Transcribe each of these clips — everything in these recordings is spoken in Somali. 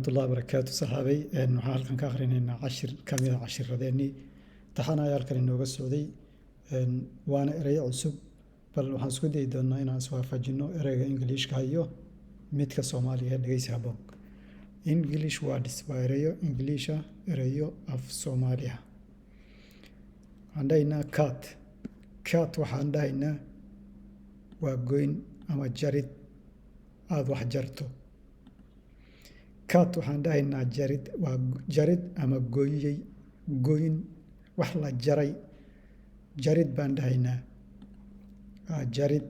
الله وبركاته صحابي waxaan halkan ka akhrineynaa cashir ka mid ah cashiradeenii taxanayaalkan inooga socday waana ereyo cusub bal waxaan isku dayi doonaa inaan iswaafajino ereyga Englishka iyo midka Soomaaliga dhageysi habboon. English words waa ereyo English ah, ereyo af Soomaaliya. Waxaan dhahaynaa cat waxaan dhahaynaa waa goyn ama jarid aad wax jarto. Cat waxaan dhahaynaa jarid ama goyn wax la jaray. Jarid baan dhahaynaa jarid.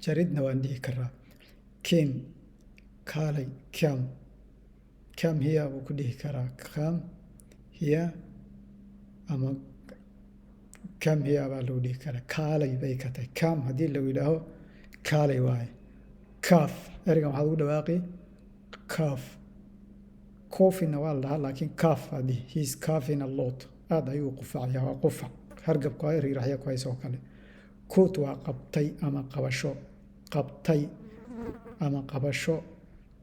Jaridna waan dhihi karaa came kaalay come here buu ku dhihi karaa come here ama come here baa lagu dhihi karaa kaalay bay ka tahay come haddii lagu yidhaaho kaalay waaye. Calf ereygan waxaad ugu dhawaaqi calf. Coughing-na waa la dhahaa laakiin calf haddii he is coughing a lot aad ayuu qufacayaa waa qufac hargabka waa riiraxya ku hayso kale. Coat waa qabtay ama qabasho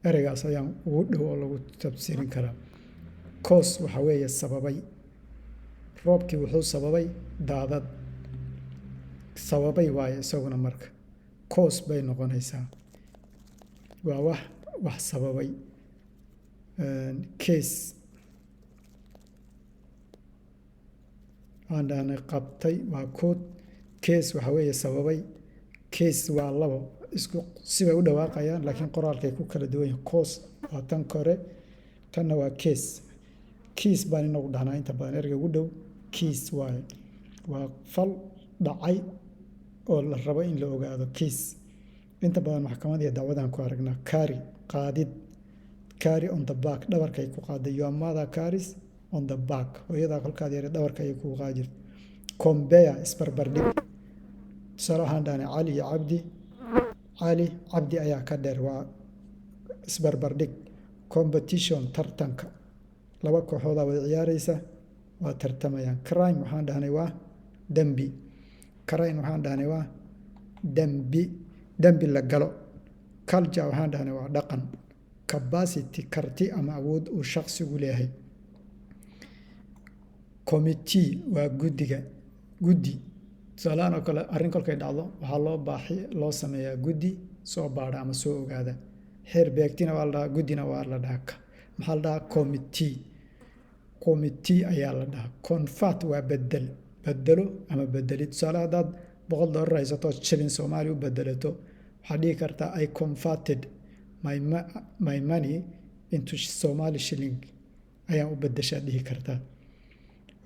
ereygaas ayaan ugu dhow oo lagu tafsirin karaa. Cause waxa weeye sababay roobkii wuxuu sababay daadad sababay waaye isaguna marka cause bay noqonaysaa waa wax sababay. Case aan dhahnay qabtay waa coat. Case waxa weeye sababay. Case waa labo isku sibay u dhawaaqayaan laakiin qoraalkay ku kala duwan yihiin. Cause waa tan kore tanna waa case. Case baan inagu dhahnaa inta badan ereyga ugu dhow case waaye waa fal dhacay oo la rabo in la ogaado case. Inta badan maxkamad iyo dacwadaan ku aragnaa qaadid carry on the back dhabarkay ku qaaday. Your mother carries on the back hooyadaa kolkaad yara dhabarka ayay kugu qaadi jirtay. Compare isbarbardhig tusaale waxaan dhahnay cali iyo cabdi ayaa ka dheer waa isbarbardhig. Competition tartanka laba kooxoodaa wada ciyaaraysa waa tartamayaan. Crime waxaan dhahnay waa dembi. Crime waxaan dhahnay waa dembi la galo. Culture waxaan dhahnay waa dhaqan. Capacity karti ama awood uu shaqsigu leeyahay. Committee waa guddi tusaalahaan oo kale arrin kolkay dhacdo waxaa loo sameeyaa guddi soo baadha ama soo ogaada. Xeer beegtina waa la dhahaa guddina waa la dhahaa maxaa la dhahaa committee ayaa la dhahaa. Convert waa bedelo ama bedelid tusaale haddaad $100 haysato shilin Soomaali u bedelato waxaad dhihi kartaa I converted my money into Somali shilling ayaan u bedeshaa dhihi kartaa.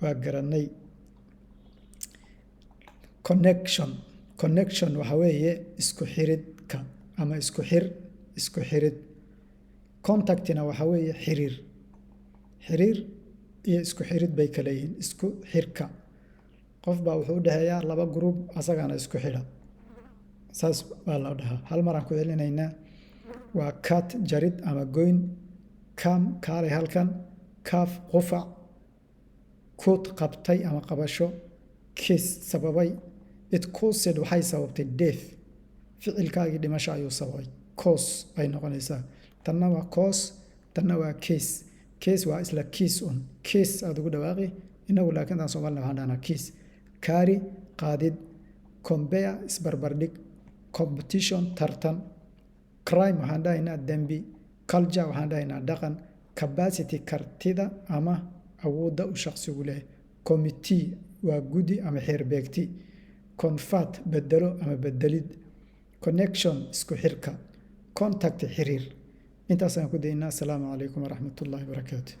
waa garanay. Connection waxa weeye isku xiridka ama isku xirid. Contactina waxa weeye xiriir iyo isku xirid bay kala yihiin. Isku xirka qof baa wuxuu u dhaxeeyaa laba group asagana isku xidha saas baa la dhahaa. hal mar aan ku celinaynaa waa cat jarid ama goyn. Come kaalay halkan. Calf qufac. Coat qabtay ama qabasho. Case sababay. It caused waxay sababtay death ficilkaagii dhimasho ayuu sababay. Cause ay noqonaysaa. Tanna waa cause tanna waa case. Case waa isla case case aad ugu dhawaaqi inagu laakiin tan Soomaaliya waxaan dhahnaa case. Carry qaadid. Compare isbarbardhig. Competition tartan. Crime waxaan dhahaynaa dembi. Culture waxaan dhahaynaa dhaqan. Capacity kartida ama awoodda uu shaqsigu leeyahay. Committee waa guddi ama xeer beegti. Convert bedelo ama bedelid. Connection isku xirka. Contact xiriir. intaasaan ku daynaa. Asalaamu calaykum waraxmatullaahi wabarakaatu.